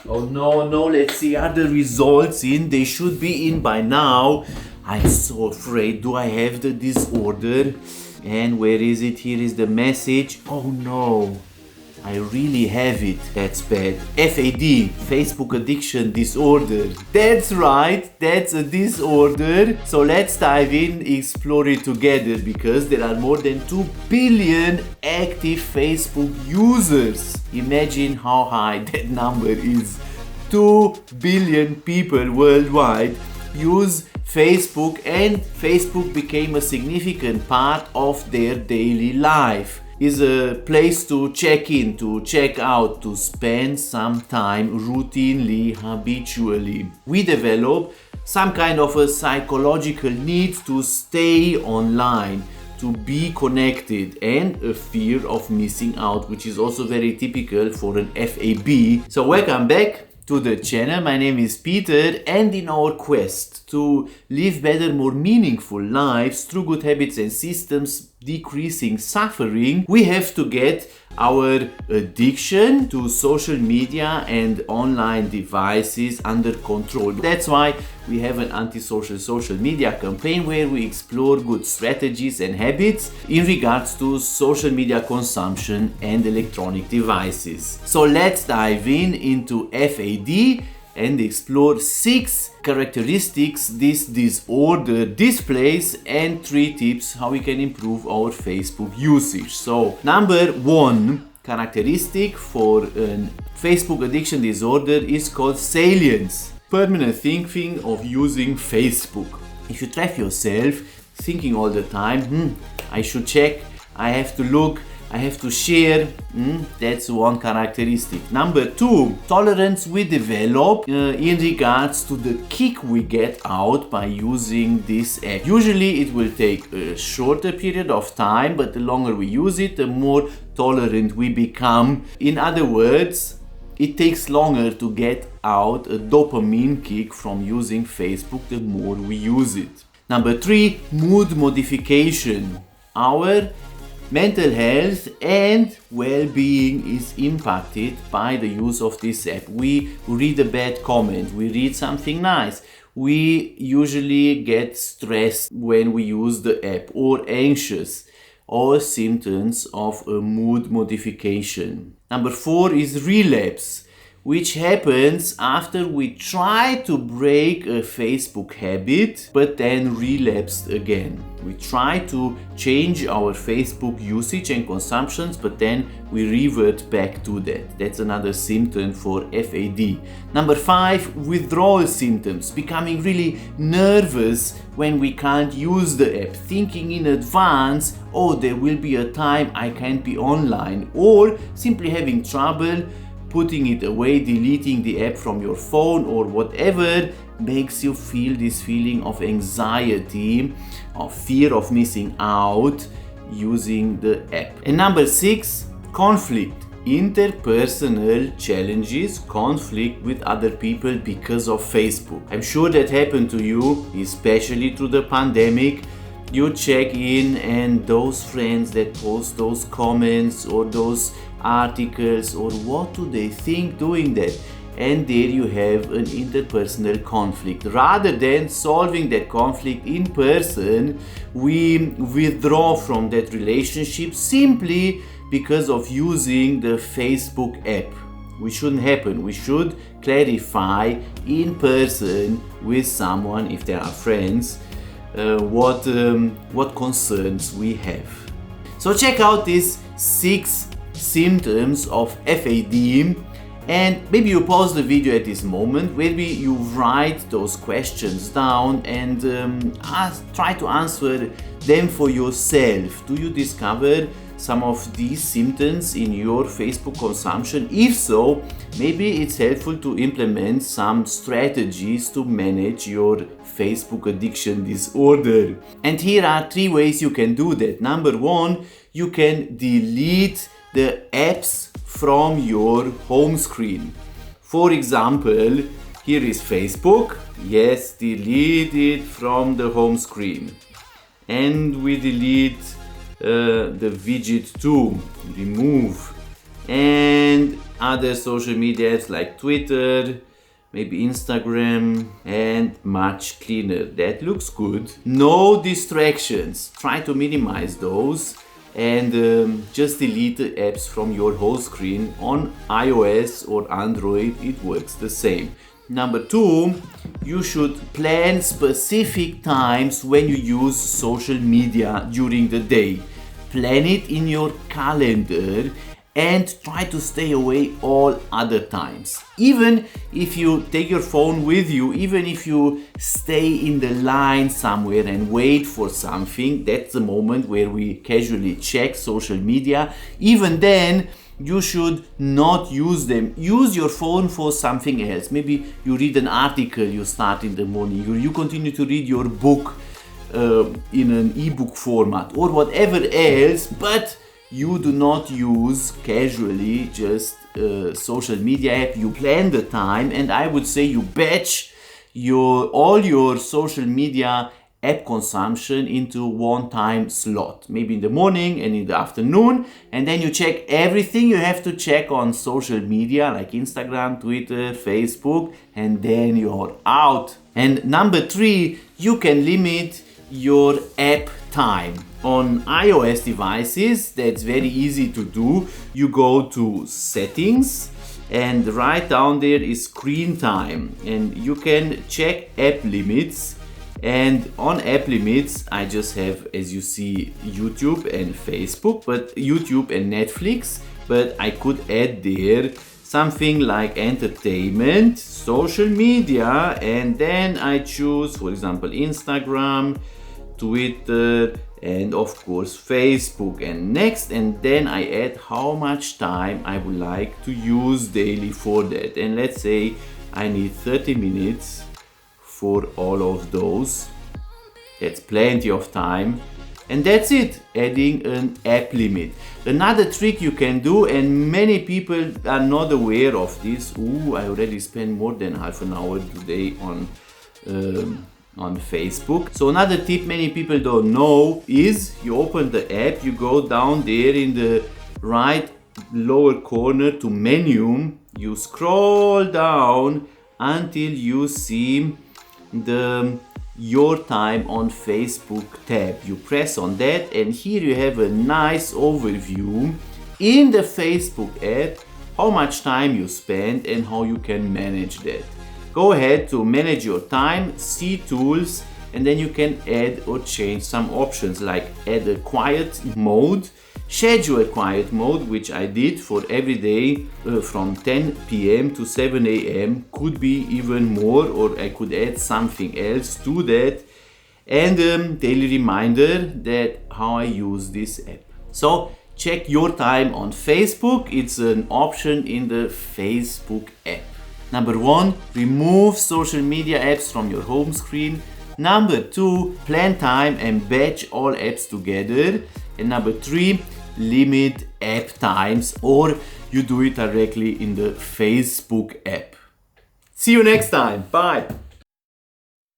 Oh no, let's see, are the results in? They should be in by now. I'm so afraid. Do I have the disorder? And where is it? Here is the message. Oh no, I really have it. That's bad. FAD, Facebook Addiction Disorder. That's right, that's a disorder. So let's dive in, explore it together, because there are more than 2 billion active Facebook users. Imagine how high that number is. 2 billion people worldwide use Facebook, and Facebook became a significant part of their daily life. Is a place to check in, to check out, to spend some time routinely, habitually. We develop some kind of a psychological need to stay online, to be connected, and a fear of missing out, which is also very typical for an FAB. So welcome back to the channel. My name is Peter, and in our quest to live better, more meaningful lives through good habits and systems, decreasing suffering, we have to get our addiction to social media and online devices under control. That's why we have an antisocial social media campaign where we explore good strategies and habits in regards to social media consumption and electronic devices. So let's dive into FAD and explore 6 characteristics this disorder displays and 3 tips how we can improve our Facebook usage. So number 1 characteristic for a Facebook addiction disorder is called salience. Permanent thinking of using Facebook. If you trap yourself thinking all the time, I should check, I have to look, I have to share, that's one characteristic. Number 2, tolerance we develop in regards to the kick we get out by using this app. Usually it will take a shorter period of time, but the longer we use it, the more tolerant we become. In other words, it takes longer to get out a dopamine kick from using Facebook the more we use it. Number 3, mood modification. Our mental health and well-being is impacted by the use of this app. We read a bad comment, we read something nice, we usually get stressed when we use the app, or anxious, all symptoms of a mood modification. Number 4 is relapse, which happens after we try to break a Facebook habit but then relapsed again. We try to change our Facebook usage and consumptions, but then we revert back to that. That's another symptom for FAD. Number 5, withdrawal symptoms, becoming really nervous when we can't use the app, thinking in advance, oh, there will be a time I can't be online, or simply having trouble putting it away, deleting the app from your phone, or whatever makes you feel this feeling of anxiety, of fear of missing out using the app. And number 6, conflict. Interpersonal challenges, conflict with other people because of Facebook. I'm sure that happened to you, especially through the pandemic. You check in, and those friends that post those comments or those articles, or what do they think doing that? And there you have an interpersonal conflict. Rather than solving that conflict in person, we withdraw from that relationship simply because of using the Facebook app. Which shouldn't happen. We should clarify in person with someone, if there are friends, what concerns we have. So check out these 6 symptoms of FAD, and maybe you pause the video at this moment, maybe you write those questions down and try to answer them for yourself. Do you discover some of these symptoms in your Facebook consumption? If so, maybe it's helpful to implement some strategies to manage your Facebook addiction disorder. And here are 3 ways you can do that. Number 1, you can delete the apps from your home screen. For example, here is Facebook. Yes, delete it from the home screen. And we delete the widget too. Remove and other social media apps like Twitter, maybe Instagram, and much cleaner. That looks good. No distractions. Try to minimize those and just delete the apps from your whole screen. On iOS or Android, it works the same. Number 2, you should plan specific times when you use social media during the day. Plan it in your calendar and try to stay away all other times. Even if you take your phone with you, even if you stay in the line somewhere and wait for something, that's the moment where we casually check social media. Even then, you should not use them. Use your phone for something else. Maybe you read an article you start in the morning, you continue to read your book in an ebook format or whatever else, but you do not use casually just social media app. You plan the time, and I would say you batch all your social media app consumption into one time slot, maybe in the morning and in the afternoon, and then you check everything you have to check on social media like Instagram, Twitter, Facebook, and then you're out. And number 3, you can limit your app time. On iOS devices, that's very easy to do. You go to settings and right down there is screen time, and you can check app limits. And on app limits, I just have, as you see, YouTube and Facebook, but YouTube and Netflix, but I could add there something like entertainment, social media, and then I choose, for example, Instagram, Twitter, and of course Facebook, and next, and then I add how much time I would like to use daily for that. And let's say I need 30 minutes for all of those. That's plenty of time, and that's it, adding an app limit. Another trick you can do, and many people are not aware of this. I already spent more than half an hour today on Facebook. So another tip many people don't know is you open the app, you go down there in the right lower corner to menu, you scroll down until you see the Your Time on Facebook tab. You press on that, and here you have a nice overview in the Facebook app how much time you spend and how you can manage that. Go ahead to manage your time, see tools, and then you can add or change some options like add a quiet mode, schedule quiet mode, which I did for every day from 10 p.m. to 7 a.m. Could be even more, or I could add something else to that, and daily reminder that how I use this app. So check your time on Facebook. It's an option in the Facebook app. Number 1, remove social media apps from your home screen. Number 2, plan time and batch all apps together. And number 3, limit app times, or you do it directly in the Facebook app. See you next time. Bye.